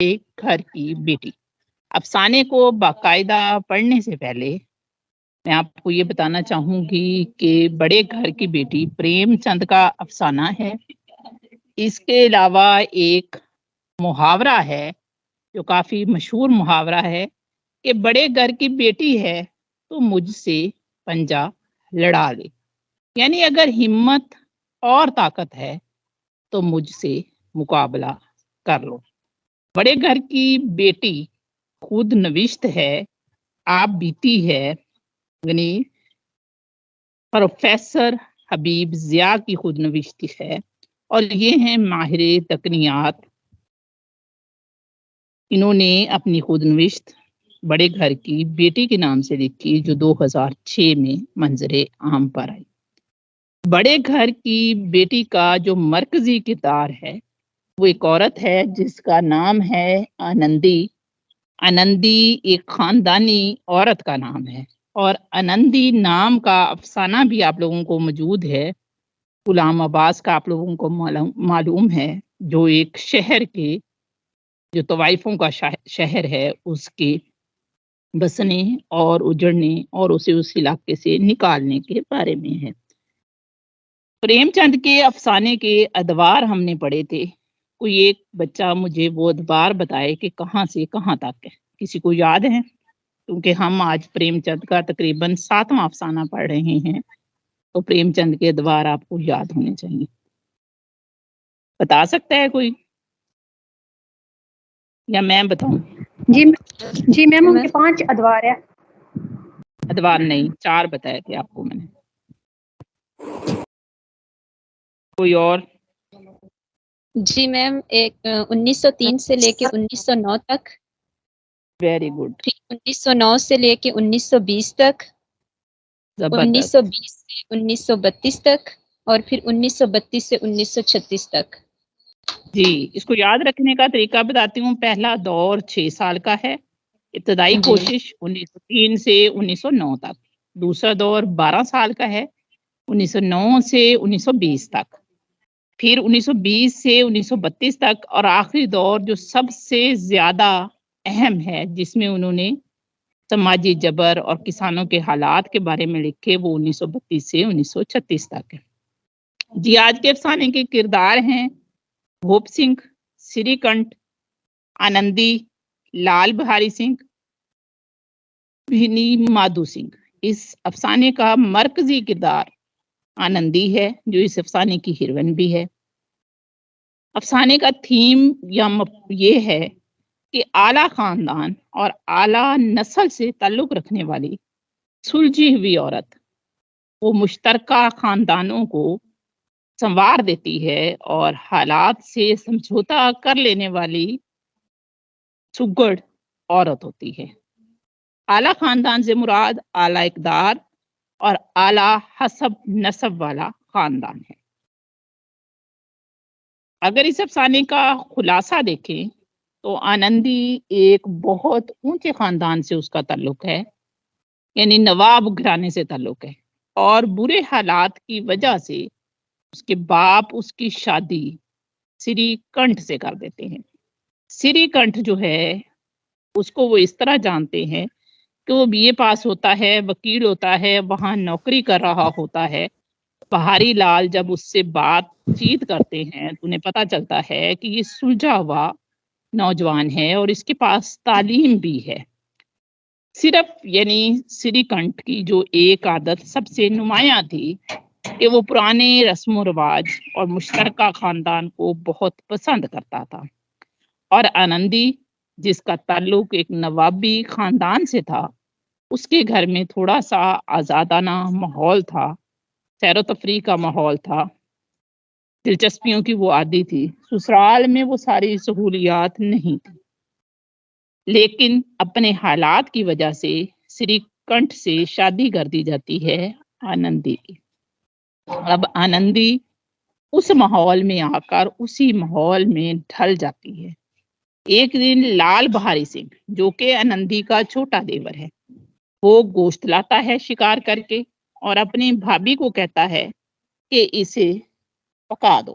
ایک گھر کی بیٹی افسانے کو باقاعدہ پڑھنے سے پہلے میں آپ کو یہ بتانا چاہوں گی کہ بڑے گھر کی بیٹی پریم چند کا افسانہ ہے۔ اس کے علاوہ ایک محاورہ ہے جو کافی مشہور محاورہ ہے کہ بڑے گھر کی بیٹی ہے تو مجھ سے پنجہ لڑا لے، یعنی اگر ہمت اور طاقت ہے تو مجھ سے مقابلہ کر لو۔ بڑے گھر کی بیٹی خود نوشت ہے، آپ بیتی ہے، یعنی پروفیسر حبیب ضیاء کی خود نوشتی ہے، اور یہ ہیں ماہر تکنیات۔ انہوں نے اپنی خود نوشت بڑے گھر کی بیٹی کے نام سے لکھی جو 2006 میں منظر عام پر آئی۔ بڑے گھر کی بیٹی کا جو مرکزی کردار ہے وہ ایک عورت ہے جس کا نام ہے آنندی۔ آنندی ایک خاندانی عورت کا نام ہے، اور آنندی نام کا افسانہ بھی آپ لوگوں کو موجود ہے۔ غلام عباس کا آپ لوگوں کو معلوم ہے، جو ایک شہر کے جو طوائفوں کا شہر ہے اس کے بسنے اور اجڑنے اور اسے اس علاقے سے نکالنے کے بارے میں ہے۔ پریم چند کے افسانے کے ادوار ہم نے پڑھے تھے۔ کوئی ایک بچہ مجھے وہ ادوار بتائے کہ کہاں سے کہاں تک ہے، کسی کو یاد ہے؟ کیونکہ ہم آج پریم چند کا تقریباً 7واں افسانہ پڑھ رہے ہیں، تو پریم چند کے ادوار آپ کو یاد ہونے چاہیے۔ بتا سکتا ہے کوئی یا میں بتاؤں؟ جی میم ان کے 5 ادوار ہے۔ ادوار نہیں، 4 بتائے تھے آپ کو میں نے۔ کوئی اور؟ جی میم، ایک 1903 سے لے کے 1909 تک، ویری گڈ، پھر 1909 سے لے کے 1920 تک، زبردست، 1920 سے 1932 تک، اور پھر 1932 سے 1936 تک۔ جی اس کو یاد رکھنے کا طریقہ بتاتی ہوں۔ پہلا دور 6 سال کا ہے، ابتدائی جی کوشش 1903 سے 1909 تک۔ دوسرا دور 12 سال کا ہے، 1909 سے 1920 تک، پھر 1920 سے 1932 تک، اور آخری دور جو سب سے زیادہ اہم ہے جس میں انہوں نے سماجی جبر اور کسانوں کے حالات کے بارے میں لکھے، وہ 1932 سے 1936 تک ہے۔ جی آج کے افسانے کے کردار ہیں بھوپ سنگھ، سری کنٹھ، آنندی، لال بہاری سنگھ، بھینی مادھو سنگھ۔ اس افسانے کا مرکزی کردار آنندی ہے جو اس افسانے کی ہیروئن بھی ہے۔ افسانے کا تھیم یہ ہے کہ اعلیٰ خاندان اور اعلیٰ نسل سے تعلق رکھنے والی سلجھی ہوئی عورت وہ مشترکہ خاندانوں کو سنوار دیتی ہے اور حالات سے سمجھوتا کر لینے والی سگڑ عورت ہوتی ہے۔ اعلیٰ خاندان سے مراد اعلیٰ اقدار اور اعلیٰ حسب نسب والا خاندان ہے۔ اگر اس افسانے کا خلاصہ دیکھیں تو آنندی ایک بہت اونچے خاندان سے اس کا تعلق ہے، یعنی نواب گھرانے سے تعلق ہے، اور برے حالات کی وجہ سے اس کے باپ اس کی شادی سری کنٹھ سے کر دیتے ہیں۔ سری کنٹھ جو ہے اس کو وہ اس طرح جانتے ہیں کہ وہ BA پاس ہوتا ہے، وکیل ہوتا ہے، وہاں نوکری کر رہا ہوتا ہے۔ بہاری لال جب اس سے بات چیت کرتے ہیں تو انہیں پتہ چلتا ہے کہ یہ سلجھا ہوا نوجوان ہے اور اس کے پاس تعلیم بھی ہے۔ صرف یعنی سری کنٹھ کی جو ایک عادت سب سے نمایاں تھی کہ وہ پرانے رسم و رواج اور مشترکہ خاندان کو بہت پسند کرتا تھا، اور آنندی جس کا تعلق ایک نوابی خاندان سے تھا، اس کے گھر میں تھوڑا سا آزادانہ ماحول تھا، سیر و تفریح کا ماحول تھا، دلچسپیوں کی وہ عادی تھی۔ سسرال میں وہ ساری سہولیات نہیں تھی، لیکن اپنے حالات کی وجہ سے سری کنٹھ سے شادی کر دی جاتی ہے آنندی کی۔ اب آنندی اس ماحول میں آ کر اسی ماحول میں ڈھل جاتی ہے۔ ایک دن لال بہاری سنگھ جو کہ آنندی کا چھوٹا دیور ہے، وہ گوشت لاتا ہے شکار کر کے اور اپنی بھابھی کو کہتا ہے کہ اسے پکا دو۔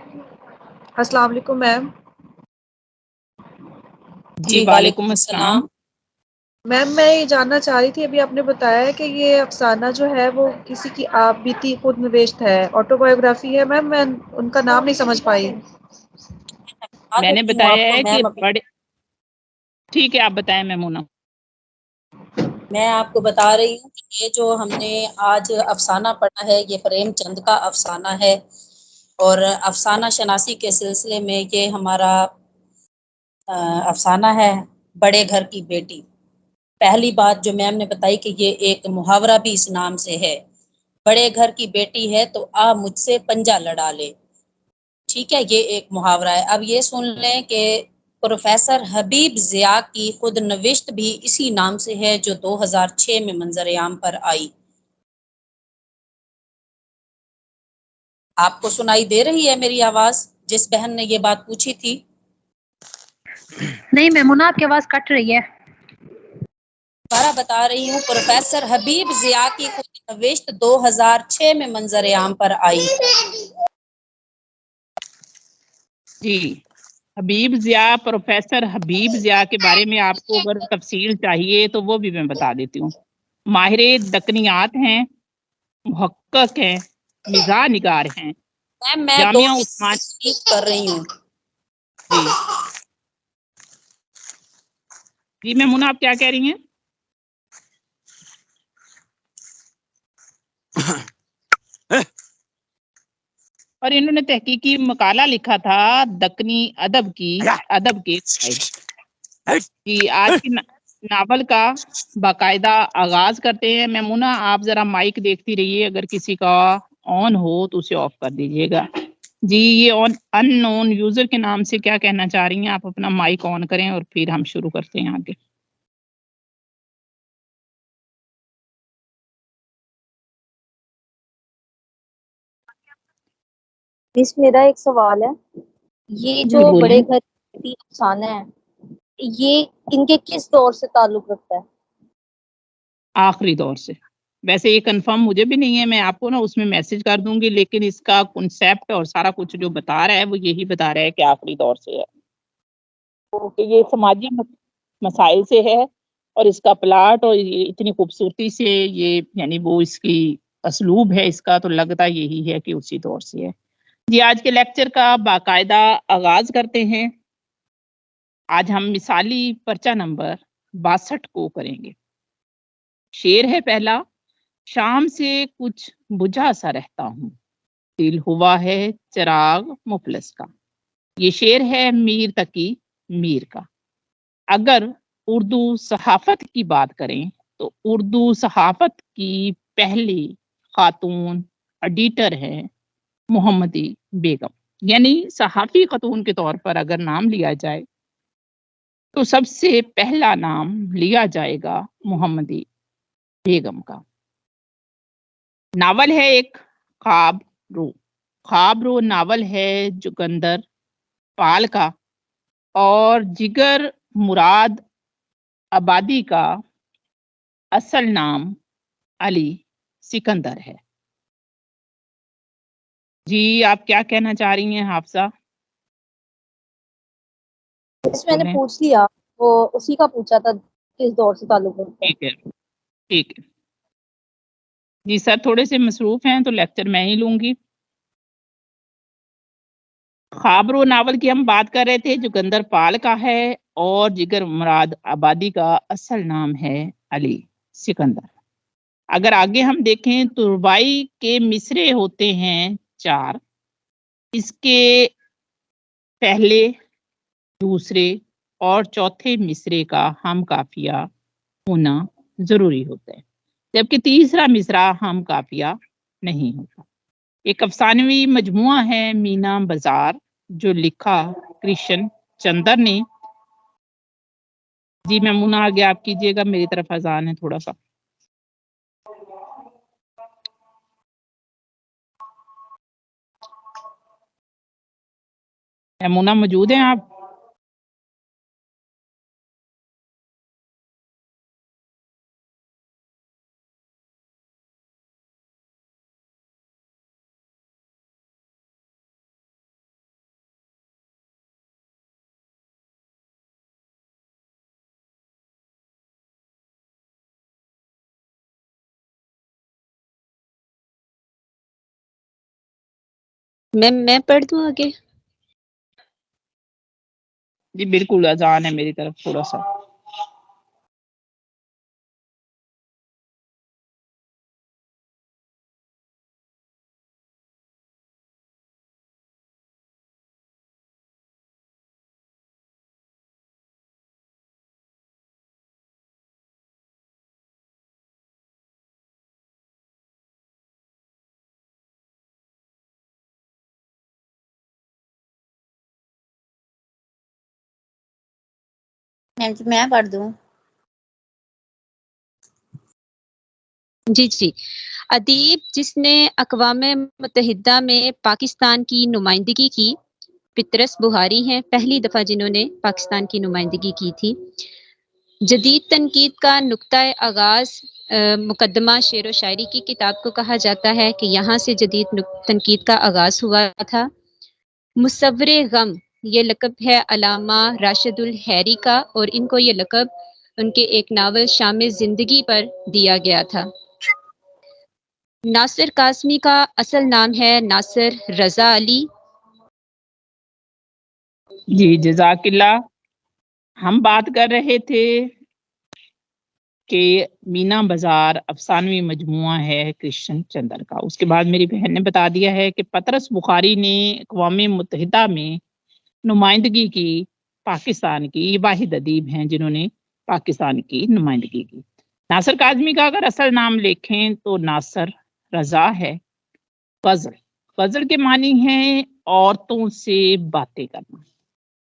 السلام علیکم میم. جی وعلیکم السلام. میم میں یہ جاننا چاہ رہی تھی، ابھی آپ نے بتایا ہے کہ یہ افسانہ جو ہے وہ کسی کی آپ بیتی خود نوشت ہے، آٹو بایوگرافی ہے. میم میں ان کا نام نہیں سمجھ پائی. میں نے بتایا ہے کہ بڑے ٹھیک ہے، آپ بتائیں میمونہ. میں آپ کو بتا رہی ہوں کہ یہ جو ہم نے آج افسانہ پڑھا ہے یہ پریم چند کا افسانہ ہے، اور افسانہ شناسی کے سلسلے میں یہ ہمارا افسانہ ہے بڑے گھر کی بیٹی. پہلی بات جو میم نے بتائی کہ یہ ایک محاورہ بھی اس نام سے ہے. بڑے گھر کی بیٹی ہے تو آ مجھ سے پنجہ لڑا لے. ٹھیک ہے، یہ ایک محاورہ ہے. اب یہ سن لیں کہ پروفیسر حبیب ضیاء کی خود نوشت بھی اسی نام سے ہے جو 2006 میں منظر عام پر آئی. آپ کو سنائی دے رہی ہے میری آواز، جس بہن نے یہ بات پوچھی تھی؟ نہیں میمونہ، آپ کی آواز کٹ رہی ہے. دوبارہ بتا رہی ہوں، پروفیسر حبیب ضیاء کی خود نوشت 2006 میں منظر عام پر آئی. جی حبیب ضیاء، پروفیسر حبیب ضیاء کے بارے میں آپ کو اگر تفصیل چاہیے تو وہ بھی میں بتا دیتی ہوں. ماہر دکنیات ہیں، محقق ہیں، مزاح نگار ہیں. میم میں 2 جامعہ منٹ عثمان اسپیک کر رہی ہوں. جی جی میمونہ، آپ کیا کہہ رہی ہیں؟ اور انہوں نے تحقیقی مقالہ لکھا تھا دکنی ادب کے فوائد. جی آج کی ناول کا باقاعدہ آغاز کرتے ہیں. میمونہ آپ ذرا مائک دیکھتی رہیے، اگر کسی کا آن ہو تو اسے آف کر دیجیے گا. جی یہ ان نون یوزر کے نام سے کیا کہنا چاہ رہی ہیں؟ آپ اپنا مائک آن کریں اور پھر ہم شروع کرتے ہیں آگے. مس میرا ایک سوال ہے، یہ جی جو بولیں. بڑے گھر کی افسانہ ہے یہ ان کے کس دور سے تعلق رکھتا ہے؟ آخری دور سے. ویسے یہ کنفرم مجھے بھی نہیں ہے، میں آپ کو نا اس میں میسج کر دوں گی، لیکن اس کا کنسیپٹ اور سارا کچھ جو بتا رہا ہے وہ یہی بتا رہا ہے کہ آخری دور سے ہے. کہ یہ سماجی مسائل سے ہے، اور اس کا پلاٹ اور یہ اتنی خوبصورتی سے یہ یعنی وہ اس کی اسلوب ہے اس کا، تو لگتا یہی ہے کہ اسی دور سے ہے. جی آج کے لیکچر کا باقاعدہ آغاز کرتے ہیں. آج ہم مثالی پرچہ نمبر 62 کو کریں گے. شعر ہے پہلا. شام سے کچھ بجھا سا رہتا ہوں، دل ہوا ہے چراغ مفلس کا. یہ شعر ہے میر تقی میر کا. اگر اردو صحافت کی بات کریں تو اردو صحافت کی پہلی خاتون ایڈیٹر ہے محمدی بیگم. یعنی صحافی خاتون کے طور پر اگر نام لیا جائے تو سب سے پہلا نام لیا جائے گا محمدی بیگم کا. ناول ہے ایک خواب رو ناول ہے جگندر پال کا، اور جگر مراد آبادی کا اصل نام علی سکندر ہے. جی آپ کیا کہنا چاہ رہی ہیں حافظہ؟ اس میں نے بولیں. پوچھ لیا، وہ اسی کا پوچھا تھا کس دور سے تعلق رکھتا ہے. ٹھیک ہے ٹھیک ہے. جی سر تھوڑے سے مصروف ہیں تو لیکچر میں ہی لوں گی. خابرو ناول کی ہم بات کر رہے تھے، جگندر پال کا ہے، اور جگر مراد آبادی کا اصل نام ہے علی سکندر. اگر آگے ہم دیکھیں تو ربائی کے مصرے ہوتے ہیں 4. اس کے پہلے، دوسرے اور چوتھے مصرے کا ہم قافیہ ہونا ضروری ہوتا ہے، جبکہ تیسرا مصرع ہم قافیہ نہیں ہوتا. ایک افسانوی مجموعہ ہے مینا بازار جو لکھا کرشن چندر نے. جی میمونہ آگے آپ کیجیے گا، میری طرف اذان ہے تھوڑا سا. میمونہ موجود ہیں آپ؟ میں پڑھ دوں آگے؟ جی بالکل، اذان ہے میری طرف تھوڑا سا. میں پڑھ دوں. جی. ادیب جس نے اقوام متحدہ میں پاکستان کی نمائندگی کی پطرس بخاری ہیں، پہلی دفعہ جنہوں نے پاکستان کی نمائندگی کی تھی. جدید تنقید کا نقطۂ آغاز مقدمہ شعر و شاعری کی کتاب کو کہا جاتا ہے کہ یہاں سے جدید تنقید کا آغاز ہوا تھا. مصور غم یہ لقب ہے علامہ راشد الحیری کا، اور ان کو یہ لقب ان کے ایک ناول شام زندگی پر دیا گیا تھا. ناصر قاسمی کا اصل نام ہے ناصر رضا علی. جی جزاک اللہ. ہم بات کر رہے تھے کہ مینا بازار افسانوی مجموعہ ہے کرشن چندر کا. اس کے بعد میری بہن نے بتا دیا ہے کہ پطرس بخاری نے اقوام متحدہ میں نمائندگی کی پاکستان کی. یہ واحد ادیب ہیں جنہوں نے پاکستان کی نمائندگی کی. ناصر کاظمی کا اگر اصل نام لکھیں تو ناصر رضا ہے. غزل کے معنی ہیں عورتوں سے باتیں کرنا.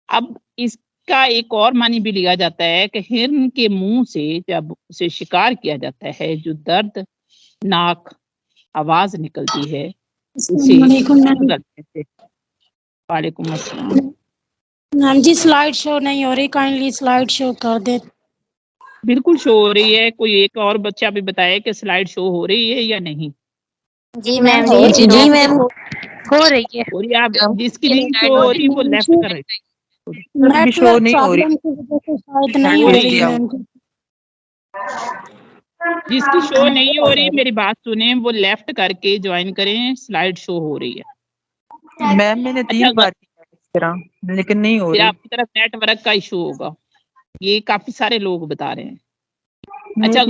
اب اس کا ایک اور معنی بھی لیا جاتا ہے کہ ہرن کے منہ سے جب اسے شکار کیا جاتا ہے جو درد ناک آواز نکلتی ہے اسے وعلیکم السلام. میم جی سلائیڈ شو نہیں ہو رہی، کائنڈلی سلائیڈ شو کر دے. بالکل شو ہو رہی ہے. کوئی ایک اور بچہ بھی بتائے کہ سلائیڈ شو ہو رہی ہے یا نہیں. جی میم جی میم ہو رہی ہے. اور آپ جس کی نہیں شو ہو رہی وہ لیفٹ کر رہی. نیٹ ورک پرابلم کی وجہ سے شاید نہیں ہو رہی میم جی. جس کی شو نہیں ہو رہی میری بات سنیں، وہ لیفٹ کر کے جوائن کریں. سلائیڈ شو ہو رہی ہے. میم میں نے 3 بار کیا اس طرح لیکن نہیں ہو پھر رہی. آپ کی طرف نیٹ ورک کا ایشو ہوگا. یہ کافی سارے لوگ بتا رہے ہیں. اچھا،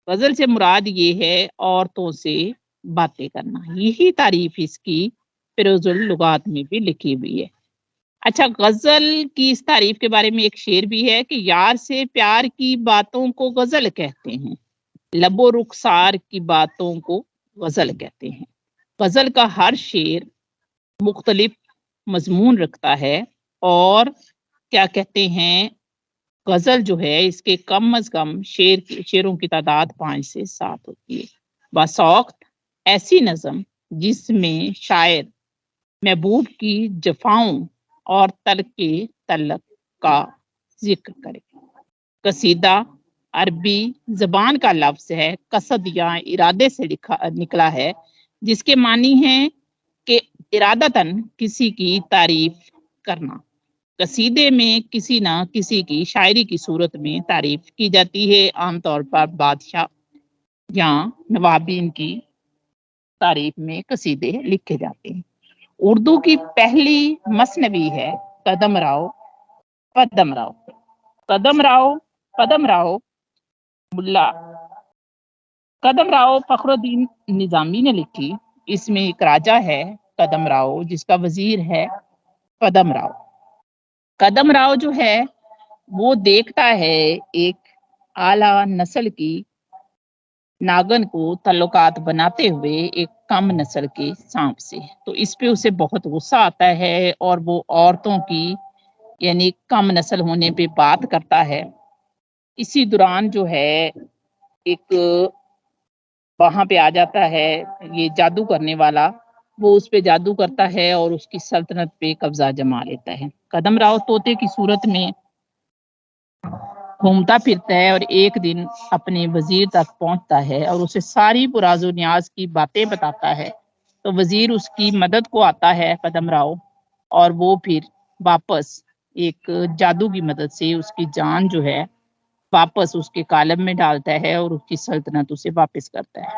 غزل سے مراد یہ ہے عورتوں سے باتیں کرنا. یہی تعریف اس کی فیروز اللغات میں بھی لکھی ہوئی ہے. اچھا، غزل کی اس تعریف کے بارے میں ایک شعر بھی ہے کہ یار سے پیار کی باتوں کو غزل کہتے ہیں، لب و رخسار کی باتوں کو غزل کہتے ہیں. غزل کا ہر شعر مختلف مضمون رکھتا ہے، اور کیا کہتے ہیں غزل جو ہے اس کے کم از کم شعروں کی تعداد 5 سے 7 ہوتی ہے. بسوقت ایسی نظم جس میں شاعر محبوب کی جفاؤں اور ترک تعلق کا ذکر کرے. قصیدہ عربی زبان کا لفظ ہے، قصد یا ارادے سے نکلا ہے، جس کے معنی ہیں کہ ارادتاً کسی کی تعریف کرنا. قصیدے میں کسی نہ کسی کی شاعری کی صورت میں تعریف کی جاتی ہے. عام طور پر بادشاہ یا نوابین کی تعریف میں قصیدے لکھے جاتے ہیں. اردو کی پہلی مثنوی ہے قدم راؤ پدم راؤ. قدم راؤ پدم راؤ ملا قدم راؤ فخر الدین نظامی نے لکھی. اس میں ایک راجا ہے قدم راؤ جس کا وزیر ہے پدم راؤ. قدم راؤ جو ہے وہ دیکھتا ہے ایک اعلیٰ نسل کی ناگن کو تعلقات بناتے ہوئے ایک کم نسل کے سانپ سے. تو اس پہ اسے بہت غصہ آتا ہے اور وہ عورتوں کی یعنی کم نسل ہونے پہ بات کرتا ہے. اسی دوران جو ہے ایک وہاں پہ آ جاتا ہے یہ جادو کرنے والا. وہ اس پہ جادو کرتا ہے اور اس کی سلطنت پہ قبضہ جما لیتا ہے. قدم راؤ طوطے کی صورت میں گھومتا پھرتا ہے اور ایک دن اپنے وزیر تک پہنچتا ہے اور اسے ساری پراز و نیاز کی باتیں بتاتا ہے. تو وزیر اس کی مدد کو آتا ہے قدم راؤ، اور وہ پھر واپس ایک جادو کی مدد سے اس کی جان جو ہے واپس اس کے کالم میں ڈالتا ہے اور اس کی سلطنت اسے واپس کرتا ہے.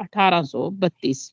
1832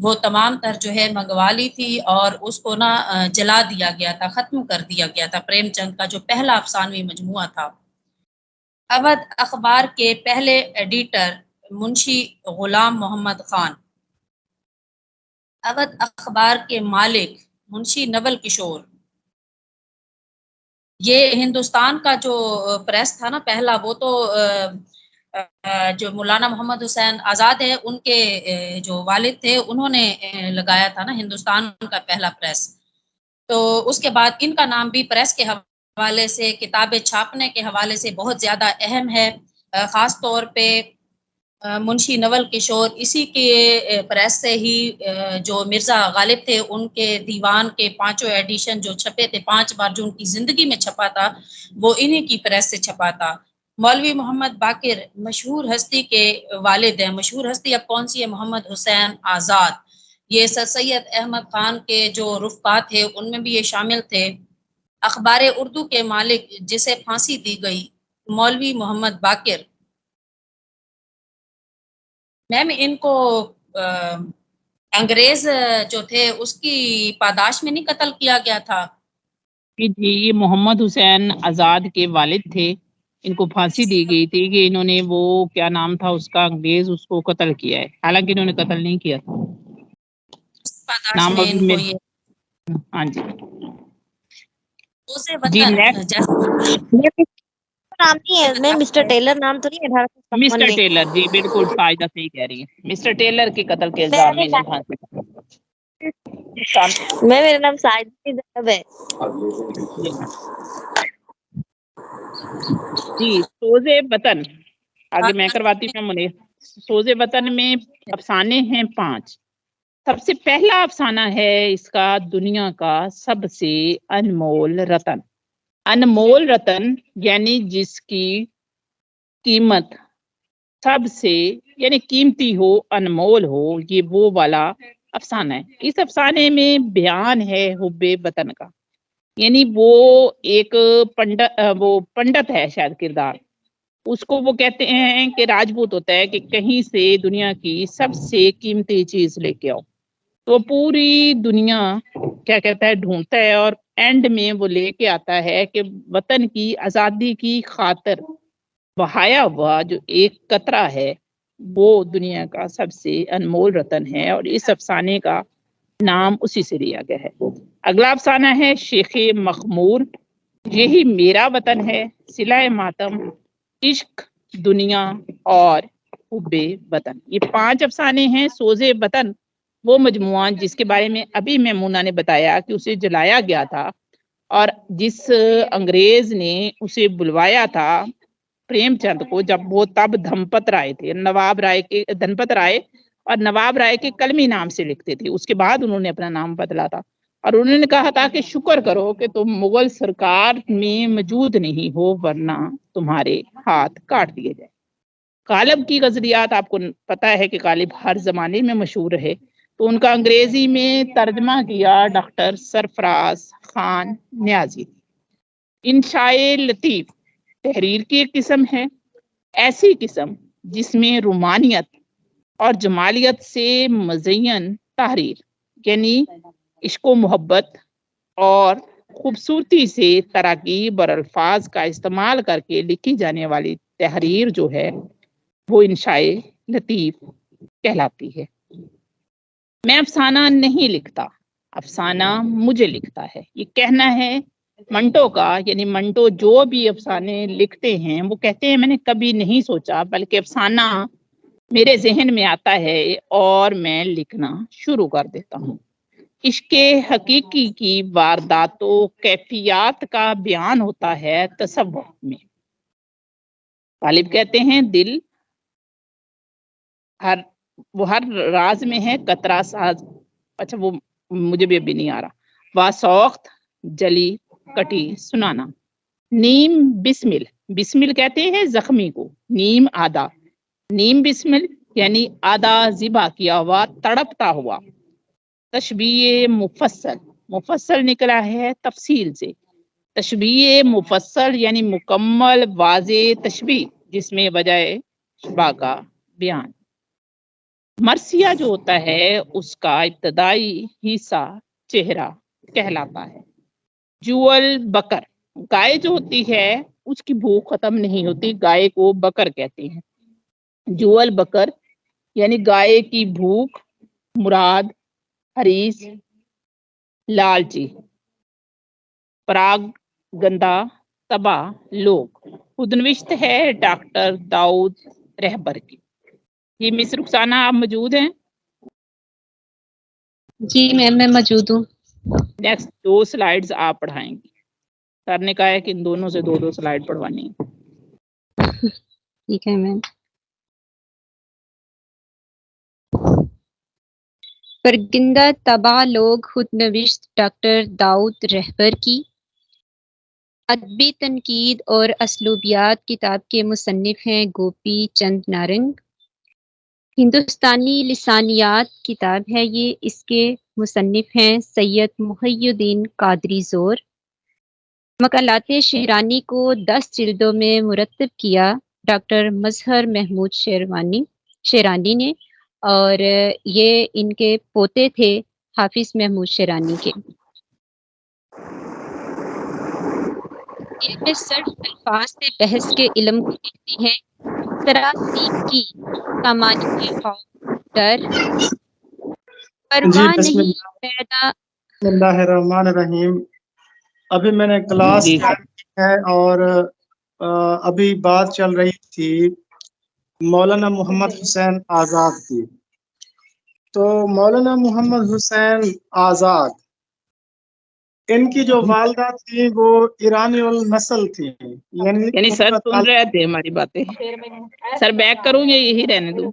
وہ تمام تر جو ہے منگوا لی تھی اور اس کو نا جلا دیا گیا تھا، ختم کر دیا گیا تھا۔ پریم چند کا جو پہلا افسانوی مجموعہ تھا۔ اودھ اخبار کے پہلے ایڈیٹر منشی غلام محمد خان، اودھ اخبار کے مالک منشی نول کشور، یہ ہندوستان کا جو پریس تھا نا پہلا، وہ تو جو مولانا محمد حسین آزاد ہے ان کے جو والد تھے انہوں نے لگایا تھا نا ہندوستان کا پہلا پریس۔ تو اس کے بعد ان کا نام بھی پریس کے حوالے سے، کتابیں چھاپنے کے حوالے سے بہت زیادہ اہم ہے۔ خاص طور پہ منشی نول کشور اسی کے پریس سے ہی جو مرزا غالب تھے ان کے دیوان کے 5 ایڈیشن جو چھپے تھے 5 بار جو ان کی زندگی میں چھپا تھا، وہ انہی کی پریس سے چھپا تھا۔ مولوی محمد باقر مشہور ہستی کے والد ہیں۔ مشہور ہستی اب کون سی ہے؟ محمد حسین آزاد۔ یہ سر سید احمد خان کے جو رفقا تھے ان میں بھی یہ شامل تھے۔ اخبار اردو کے مالک جسے پھانسی دی گئی، مولوی محمد باقر۔ میم ان کو انگریز جو تھے اس کی پاداش میں نہیں قتل کیا گیا تھا؟ جی، یہ محمد حسین آزاد کے والد تھے، ان کو پھانسی دی گئی تھی کہ انہوں نے وہ کیا نام تھا اس کا، انگریز اس کو قتل کیا ہے، حالانکہ انہوں نے قتل نہیں کیا تھا۔ پاداش نام میں ابھی ان کو میں یہ ہاں جی جی نیکسٹ نام نہیں ہے میں مسٹر ٹیلر نام تو نہیں ہے 1857 مسٹر میں؟ ٹیلر، جی بالکل سائدہ صحیح کہہ رہی ہے، مسٹر ٹیلر کے قتل کے الزام میں انہیں پھانسی۔ میرا نام سائدہ زینب ہے۔ جی سوز وطن آگے میں کرواتی ہوں منیر۔ سوز وطن میں افسانے ہیں 5۔ سب سے پہلا افسانہ ہے اس کا دنیا کا سب سے انمول رتن۔ انمول رتن یعنی جس کی قیمت سب سے یعنی قیمتی ہو، انمول ہو، یہ وہ والا افسانہ ہے۔ اس افسانے میں بیان ہے حب وطن کا، یعنی وہ ایک پنڈت ہے شاید کردار، اس کو وہ کہتے ہیں کہ راجپوت ہوتا ہے کہ کہیں سے دنیا کی سب سے قیمتی چیز لے کے آؤ، تو پوری دنیا کیا کہتا ہے ڈھونڈتا ہے، اور اینڈ میں وہ لے کے آتا ہے کہ وطن کی آزادی کی خاطر بہایا ہوا جو ایک قطرہ ہے وہ دنیا کا سب سے انمول رتن ہے، اور اس افسانے کا نام اسی سے لیا گیا ہے۔ اگلا افسانہ ہے شیخ مخمور۔ یہی میرا وطن ہے، صلہ ماتم، عشق، دنیا اور حب وطن۔ یہ 5 افسانے ہیں۔ سوز وطن وہ مجموعہ جس کے بارے میں ابھی میمونہ نے بتایا کہ اسے جلایا گیا تھا، اور جس انگریز نے اسے بلوایا تھا پریم چند کو جب وہ تب دھنپت رائے تھے، دھنپت رائے اور نواب رائے کے کلمی نام سے لکھتے تھے، اس کے بعد انہوں نے اپنا نام بدلا تھا، اور انہوں نے کہا تھا کہ شکر کرو کہ تم مغل سرکار میں موجود نہیں ہو ورنہ تمہارے ہاتھ کاٹ دیے جائے۔ غالب کی غزلیات آپ کو پتا ہے کہ غالب ہر زمانے میں مشہور رہے، تو ان کا انگریزی میں ترجمہ کیا ڈاکٹر سرفراز خان نیازی۔ انشاء لطیف تحریر کی ایک قسم ہے، ایسی قسم جس میں رومانیت اور جمالیت سے مزین تحریر، یعنی عشق و محبت اور خوبصورتی سے تراکیب اور الفاظ کا استعمال کر کے لکھی جانے والی تحریر جو ہے وہ انشاء لطیف کہلاتی ہے۔ میں افسانہ نہیں لکھتا، افسانہ مجھے لکھتا ہے، یہ کہنا ہے منٹو کا، یعنی منٹو جو بھی افسانے لکھتے ہیں وہ کہتے ہیں میں نے کبھی نہیں سوچا، بلکہ افسانہ میرے ذہن میں آتا ہے اور میں لکھنا شروع کر دیتا ہوں۔ عشق حقیقی کی واردات و کیفیات کا بیان ہوتا ہے تصوف میں۔ غالب کہتے ہیں دل ہر راز میں ہے قطرہ ساز، اچھا وہ مجھے بھی ابھی نہیں آ رہا، واسوخت جلی کٹی سنانا۔ نیم بسمل، بسمل کہتے ہیں زخمی کو، نیم آدھا، نیم بسمل یعنی آدھا ذبح کیا ہوا، تڑپتا ہوا۔ تشبیہ مفصل، مفصل نکلا ہے تفصیل سے، تشبیہ مفصل یعنی مکمل واضح تشبیہ جس میں وجہ شبہ کا بیان۔ مرثیہ جو ہوتا ہے اس کا ابتدائی حصہ چہرہ کہلاتا ہے. جول بکر، گائے جو ہوتی ہے اس کی بھوک ختم نہیں ہوتی، گائے کو بکر کہتے ہیں. جول بکر یعنی گائے کی بھوک، مراد حریص، لالچی، پراگ گندا تبا لوگ. خودنوشت ہے ڈاکٹر داؤد رہبر کی. یہ مس رخسانہ آپ موجود ہیں؟ جی میم میں موجود ہوں. نیکسٹ 2 سلائیڈز آپ پڑھائیں گی. سر نے کہا ہے کہ ان دونوں سے 2 سلائیڈ پڑھوانی ہے. ٹھیک ہے میم. پرگندہ تباہ لوگ خود نوشت ڈاکٹر داؤد رہبر کی. ادبی تنقید اور اسلوبیات کتاب کے مصنف ہیں گوپی چند نارنگ. ہندوستانی لسانیات کتاب ہے یہ، اس کے مصنف ہیں سید محی الدین قادری زور. مقالات شہرانی کو 10 جلدوں میں مرتب کیا ڈاکٹر مظہر محمود شیرانی نے، اور یہ ان کے پوتے تھے حافظ محمود شیرانی کے. علم صرف الفاظ سے بحث کے علم کو دیکھتے ہیں. اس طرح سیکھ کی سامانی خوف، ڈر، پرواہ نہیں پیدا. بسم اللہ الرحمن الرحیم. ابھی میں نے کلاس اسٹارٹ کی ہے اور ابھی بات چل رہی تھی مولانا محمد حسین آزاد کی. تو مولانا محمد حسین آزاد، ان کی جو والدہ تھی وہ ایرانی النسل تھی. یعنی سر سن رہے تھے ہماری باتیں. سر بیک کروں یا یہی رہنے دوں؟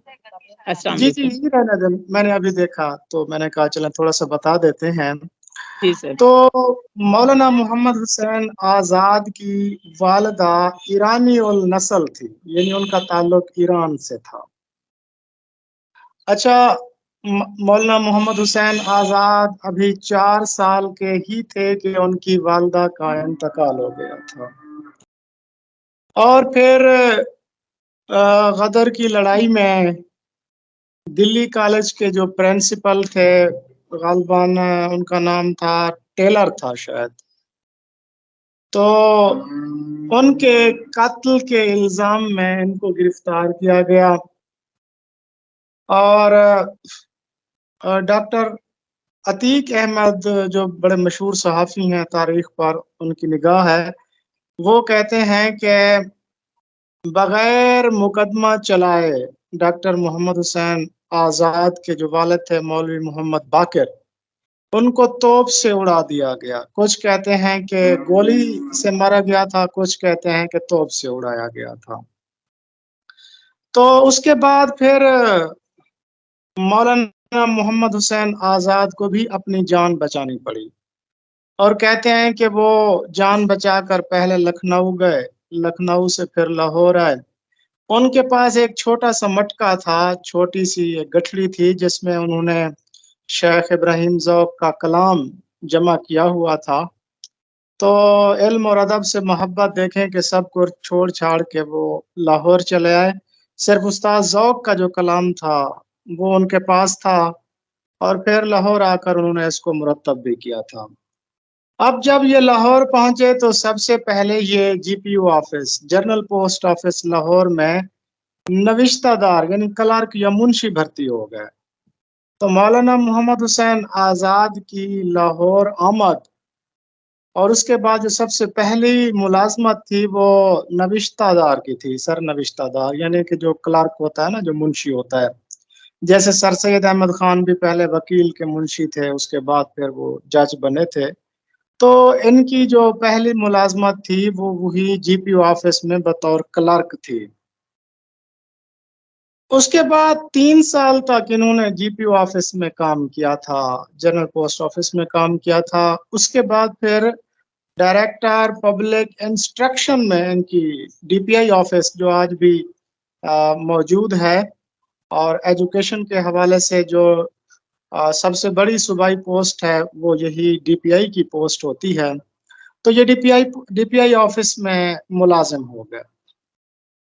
جی یہی رہنے دیں. میں نے ابھی دیکھا تو میں نے کہا چلیں تھوڑا سا بتا دیتے ہیں. جی سر. تو مولانا محمد حسین آزاد کی والدہ ایرانی النسل تھی، یعنی ان کا تعلق ایران سے تھا. اچھا، مولانا محمد حسین آزاد ابھی 4 سال کے ہی تھے کہ ان کی والدہ کا انتقال ہو گیا تھا. اور پھر غدر کی لڑائی میں دلی کالج کے جو پرنسپل تھے، غالباً ان کا نام تھا ٹیلر تھا شاید، تو ان کے قتل کے الزام میں ان کو گرفتار کیا گیا. اور ڈاکٹر عتیق احمد جو بڑے مشہور صحافی ہیں تاریخ پر، ان کی نگاہ ہے، وہ کہتے ہیں کہ بغیر مقدمہ چلائے ڈاکٹر محمد حسین آزاد کے جو والد تھے مولوی محمد باقر، ان کو توپ سے اڑا دیا گیا. کچھ کہتے ہیں کہ گولی سے مارا گیا تھا، کچھ کہتے ہیں کہ توپ سے اڑایا گیا تھا. تو اس کے بعد پھر مولانا محمد حسین آزاد کو بھی اپنی جان بچانی پڑی، اور کہتے ہیں کہ وہ جان بچا کر پہلے لکھنؤ گئے، لکھنؤ سے پھر لاہور آئے. ان کے پاس ایک چھوٹا سا مٹکا تھا، چھوٹی سی ایک گٹھڑی تھی جس میں انہوں نے شیخ ابراہیم ذوق کا کلام جمع کیا ہوا تھا. تو علم اور ادب سے محبت دیکھیں کہ سب کو چھوڑ چھاڑ کے وہ لاہور چلے آئے. صرف استاد ذوق کا جو کلام تھا وہ ان کے پاس تھا، اور پھر لاہور آ کر انہوں نے اس کو مرتب بھی کیا تھا. اب جب یہ لاہور پہنچے تو سب سے پہلے یہ G P O office, general post office Lahore میں نوشتہ دار یعنی کلرک یا منشی بھرتی ہو گئے. تو مولانا محمد حسین آزاد کی لاہور آمد اور اس کے بعد جو سب سے پہلی ملازمت تھی وہ نوشتہ دار کی تھی. سر نوشتہ دار یعنی کہ جو کلرک ہوتا ہے نا، جو منشی ہوتا ہے. جیسے سر سید احمد خان بھی پہلے وکیل کے منشی تھے، اس کے بعد پھر وہ جج بنے تھے. تو ان کی جو پہلی ملازمت تھی وہ وہی جی پی او آفس میں بطور کلرک تھی. اس کے بعد 3 سال تک انہوں نے جی پی او آفس میں کام کیا تھا، جنرل پوسٹ آفس میں کام کیا تھا. اس کے بعد پھر ڈائریکٹر پبلک انسٹرکشن میں ان کی ڈی پی آئی آفس جو آج بھی موجود ہے، اور ایجوکیشن کے حوالے سے جو سب سے بڑی صوبائی پوسٹ ہے وہ یہی ڈی پی آئی کی پوسٹ ہوتی ہے. تو یہ ڈی پی آئی آفس میں ملازم ہو گئے.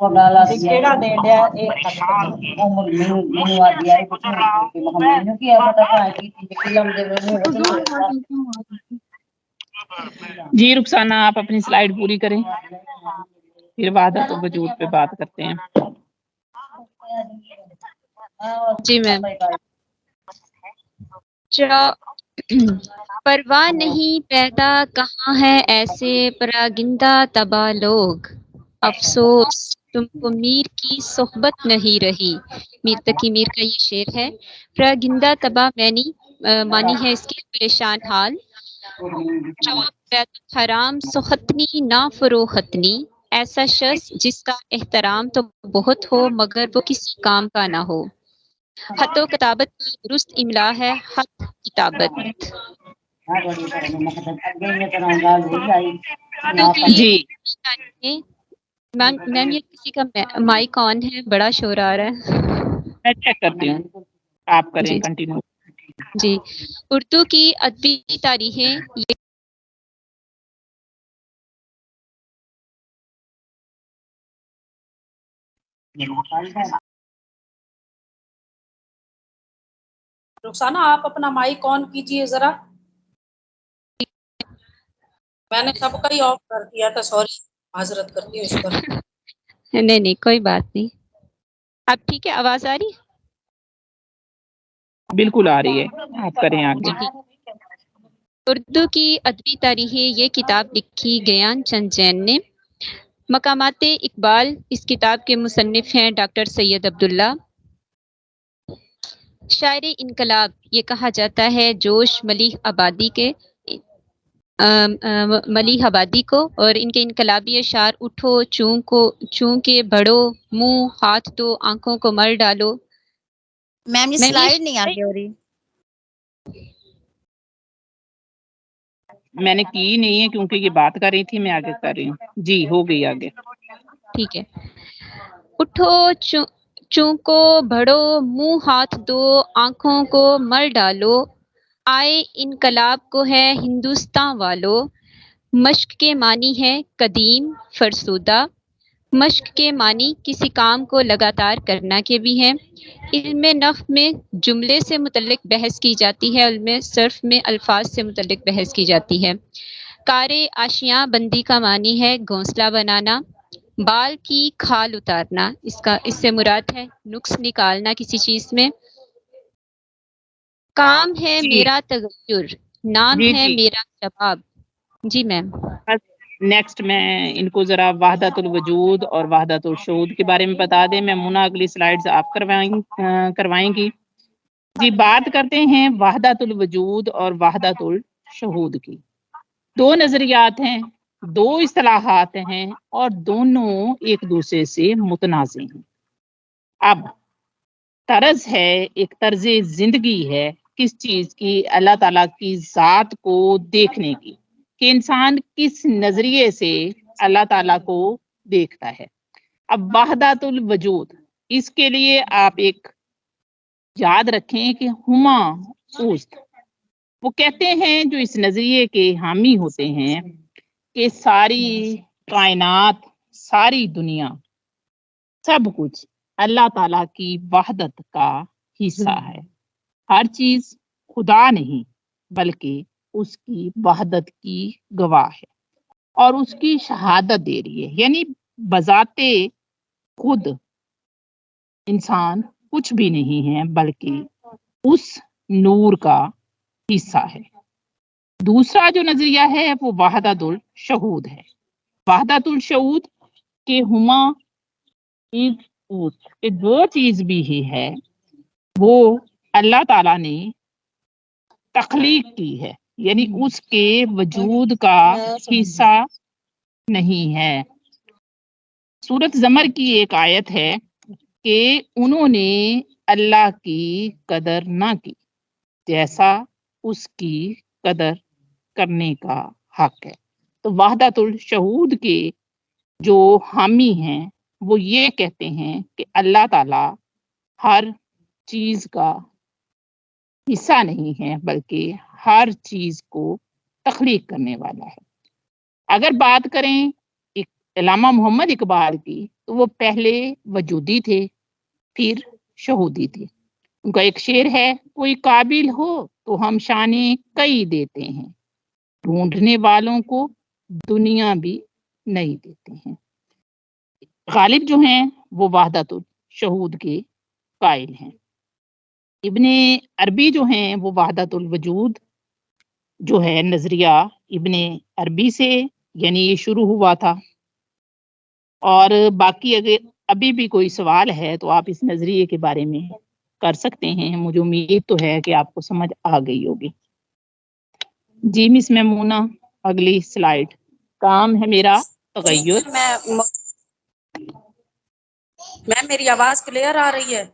وہ گالا کیڑا دین دیا ایک عمر مینوں آ دیا ہے کہ مینوں کی پتہ ہے کہ فلم دے جی رخسانہ آپ اپنی سلائیڈ پوری کریں، پھر وحدت الوجود پہ بات کرتے ہیں۔ جی میم۔ پرواہ نہیں پیدا کہاں ہے ایسے پراگندہ تباہ لوگ، افسوس تم کو میر کی صحبت نہیں رہی۔ میر تقی میر کا یہ شعر ہے۔ پراگندہ تباہ معنی ہے اس کے پریشان حال۔ بیت حرام سختنی نہ فروختنی، ایسا شخص جس کا احترام تو بہت ہو مگر وہ کسی کام کا نہ ہو۔ خط و کتابت کا درست املا ہے خط کتابت۔ جی میم یہ کسی کا مائک آن ہے، بڑا شور آ رہا ہے۔ میں چیک کرتی ہوں، آپ کریں جی کنٹینیو۔ جی اردو کی ادبی تاریخیں یہ رخسانہ آپ اپنا مائک آن کیجئے ذرا، میں نے سب کا ہی آف کر دیا تھا، سوری معذرت کرتی ہوں اس پر۔ نہیں کوئی بات نہیں۔ اب ٹھیک ہے، آواز آ رہی؟ بالکل آ رہی ہے، آپ کریں آگے۔ اردو کی ادبی تاریخیں یہ کتاب لکھی گیان چند جین نے۔ مقامات اقبال اس کتاب کے مصنف ہیں ڈاکٹر سید عبداللہ۔ شاعر انقلاب یہ کہا جاتا ہے جوش ملیح آبادی کو، اور ان کے انقلابی اشعار اٹھو چون کے بڑھو، منہ ہاتھ دو، آنکھوں کو مر ڈالو۔ میم یہ سلائیڈ نہیں آگے ہو رہی۔ میں نے کی نہیں ہے کیونکہ یہ بات کر رہی تھی، میں آگے کر رہی ہوں۔ جی ہو گئی آگے۔ ٹھیک ہے۔ اٹھو چون کو بڑھو، منہ ہاتھ دو، آنکھوں کو مر ڈالو، آئے انقلاب کو ہے ہندوستان والو۔ مشق کے معنی ہے قدیم فرسودہ۔ مشق کے معنی کسی کام کو لگاتار کرنا کے بھی ہیں۔ علم نحو میں جملے سے متعلق بحث کی جاتی ہے، علم صرف میں الفاظ سے متعلق بحث کی جاتی ہے۔ کار آشیاں بندی کا معنی ہے گھونسلہ بنانا۔ بال کی کھال اتارنا، اس سے مراد ہے نقص نکالنا کسی چیز میں۔ کام ہے جی میرا تغیر، نام جی ہے جی میرا جواب۔ جی میم۔ نیکسٹ میں ان کو ذرا وحدت الوجود اور وحدت الشہود کے بارے میں بتا دیں۔ میں منى اگلی سلائیڈز آپ کروائیں گی۔ جی بات کرتے ہیں وحدت الوجود اور وحدت الشہود کی۔ دو نظریات ہیں، دو اصطلاحات ہیں، اور دونوں ایک دوسرے سے متنازع ہیں۔ اب طرز ہے، ایک طرز زندگی ہے کس چیز کی؟ اللہ تعالیٰ کی ذات کو دیکھنے کی، کہ انسان کس نظریے سے اللہ تعالیٰ کو دیکھتا ہے۔ اب وحدت الوجود، اس کے لیے آپ ایک یاد رکھیں کہ ہما اوست، وہ کہتے ہیں جو اس نظریے کے حامی ہوتے ہیں کہ ساری کائنات، ساری دنیا، سب کچھ اللہ تعالیٰ کی وحدت کا حصہ ہے۔ ہر چیز خدا نہیں بلکہ اس کی وحدت کی گواہ ہے اور اس کی شہادت دے رہی ہے، یعنی بذات خود انسان کچھ بھی نہیں ہے بلکہ اس نور کا حصہ ہے۔ دوسرا جو نظریہ ہے وہ وحدت الشہود ہے۔ وحدت الشہود کے ہما کہ جو چیز بھی ہی ہے وہ اللہ تعالیٰ نے تخلیق کی ہے، یعنی اس کے وجود کا حصہ نہیں ہے۔ سورۃ زمر کی ایک آیت ہے کہ انہوں نے اللہ کی قدر نہ کی جیسا اس کی قدر کرنے کا حق ہے۔ تو وحدت الشہود کے جو حامی ہیں وہ یہ کہتے ہیں کہ اللہ تعالیٰ ہر چیز کا حصہ نہیں ہے بلکہ ہر چیز کو تخلیق کرنے والا ہے۔ اگر بات کریں ایک علامہ محمد اقبال کی تو وہ پہلے وجودی تھے پھر شہودی تھے. ان کا ایک شعر ہے، کوئی قابل ہو تو ہم شانے کئی دیتے ہیں، ڈھونڈنے والوں کو دنیا بھی نہیں دیتے ہیں. غالب جو ہیں وہ وحدت الشہود کے قائل ہیں. ابن عربی جو ہیں وہ وحدت الوجود جو ہے نظریہ ابن عربی سے یعنی یہ شروع ہوا تھا. اور باقی اگر ابھی بھی کوئی سوال ہے تو آپ اس نظریے کے بارے میں کر سکتے ہیں. مجھے امید تو ہے کہ آپ کو سمجھ آ گئی ہوگی. جی مس میمونہ، اگلی سلائیڈ. کام ہے میرا تغیر. میم میری آواز کلیئر آ رہی ہے؟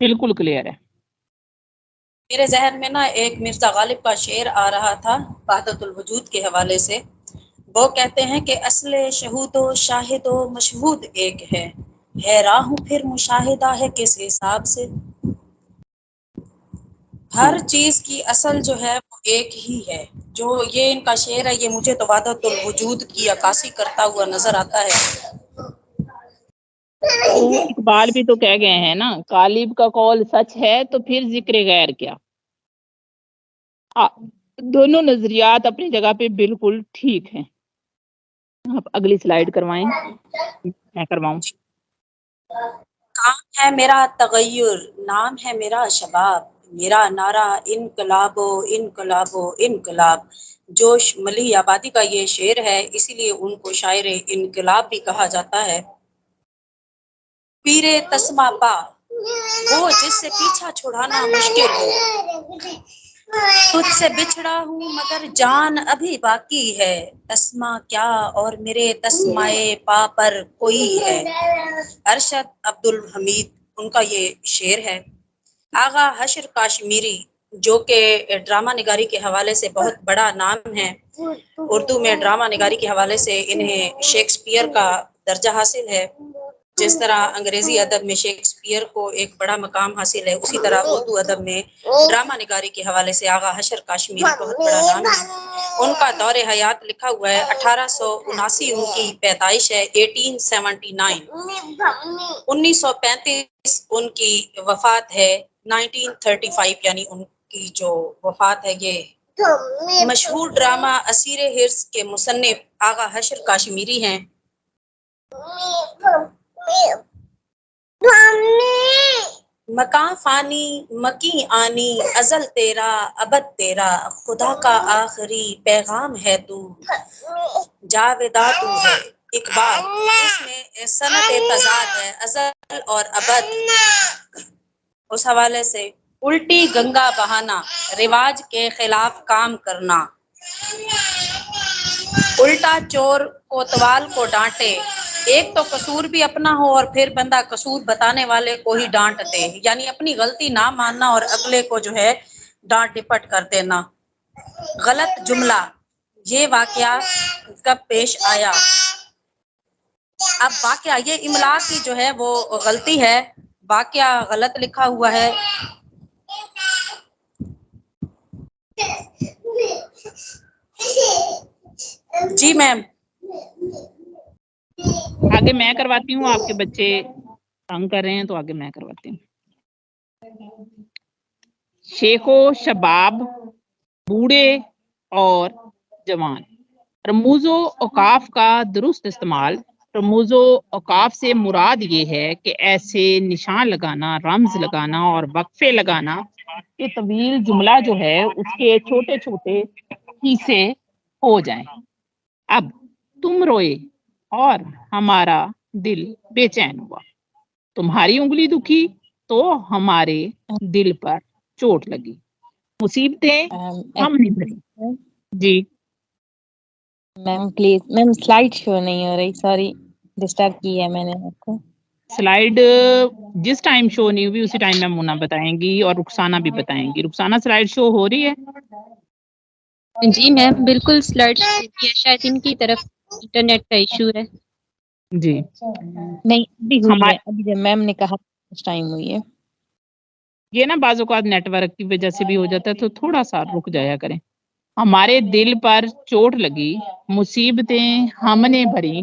بالکل کلیئر ہے. میرے ذہن میں نا ایک مرزا غالب کا شعر آ رہا تھا وحدت الوجود کے حوالے سے. وہ کہتے ہیں کہ اصل شہود و شاہد و مشہود ایک ہے راہ پھر مشاہدہ ہے کس حساب سے. ہر چیز کی اصل جو ہے وہ ایک ہی ہے. جو یہ ان کا شعر ہے یہ مجھے تو وحدت الوجود کی عکاسی کرتا ہوا نظر آتا ہے. تو اقبال بھی تو کہہ گئے ہیں نا، غالب کا قول سچ ہے تو پھر ذکر غیر کیا. دونوں نظریات اپنی جگہ پہ بالکل ٹھیک ہیں. آپ اگلی سلائیڈ کروائیں. میں کرواؤں. کام ہے میرا تغیر، نام ہے میرا شباب، میرا نعرہ انقلاب و انقلاب و انقلاب. جوش ملی آبادی کا یہ شعر ہے، اسی لیے ان کو شاعر انقلاب بھی کہا جاتا ہے. پیر تسمہ پا وہ جس سے پیچھا چھڑانا مشکل ہو، تجھ سے بچھڑا ہوں مگر جان ابھی باقی ہے، تسمہ کیا اور میرے تسمائے پا پر کوئی ہے. ارشد عبد الحمید ان کا یہ شعر ہے. آغا حشر کاشمیری جو کہ ڈرامہ نگاری کے حوالے سے بہت بڑا نام ہے، اردو میں ڈرامہ نگاری کے حوالے سے انہیں شیکسپیئر کا درجہ حاصل ہے. جس طرح انگریزی ادب میں شیکسپیئر کو ایک بڑا مقام حاصل ہے، اسی طرح اردو ادب میں ڈرامہ نگاری کے حوالے سے آغا حشر کاشمیری بہت بڑا نام ہے. ان کا دور حیات لکھا ہوا ہے 1879 ان کی پیدائش ہے 1879. 1935 ان کی وفات ہے 1935 یعنی ان کی جو وفات ہے. یہ مشہور ڈرامہ اسیر حرص کے مصنف آغا حشر کاشمیری ہیں. مکان فانی مکی آنی ازل تیرا ابد تیرا، خدا کا آخری پیغام ہے تو، جاویداں تو ہے. اقبال اس میں سنت تضاد ہے، ازل اور ابد. اس حوالے سے الٹی گنگا بہانا، رواج کے خلاف کام کرنا، الٹا چور کوتوال کو ڈانٹے. ایک تو قصور بھی اپنا ہو اور پھر بندہ قصور بتانے والے کو ہی ڈانٹ دے، یعنی اپنی غلطی نہ ماننا اور اگلے کو جو ہے ڈانٹ ڈپٹ کر دینا. غلط جملہ، یہ واقعہ کب پیش آیا. اب واقعہ یہ املا کی جو ہے وہ غلطی ہے، واقعہ غلط لکھا ہوا ہے. جی میم آگے میں کرواتی ہوں، آپ کے بچے تنگ کر رہے ہیں تو آگے میں کرواتی ہوں. شیخ و شباب، بوڑھے اور جوان. رموز و اوقاف کا درست استعمال. رموز و اوقاف سے مراد یہ ہے کہ ایسے نشان لگانا، رمز لگانا اور وقفے لگانا کہ طویل جملہ جو ہے اس کے چھوٹے چھوٹے حصے ہو جائیں. اب تم روئے اور ہمارا دل بے چین ہوا، تمہاری انگلی دکھی تو ہمارے دل پر چوٹ لگی، مصیبتیں ہم نے بھری. جی میم پلیز، میم سلائڈ شو نہیں ہو رہی، سوری ڈسٹرب کی ہے میں نے آپ کو. سلائیڈ جس ٹائم شو نہیں ہوئی اسی ٹائم میں مونا بتائیں گی اور رخسانہ بھی بتائیں گی. رخسانہ سلائیڈ شو ہو رہی ہے؟ جی میم بالکل سلائڈ شاید ان کی طرف انٹرنیٹ کا ایشو ہے. جی نہیں ابھی ہوئی ہے، ابھی جب میم نے کہا اس ٹائم ہوئی ہے. یہ نا بعض اوقات نیٹ ورک کی وجہ سے بھی ہو جاتا ہے تو تھوڑا سا رک جایا کریں. ہمارے دل پر چوٹ لگی، مصیبتیں ہم نے بھری،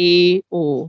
A.O.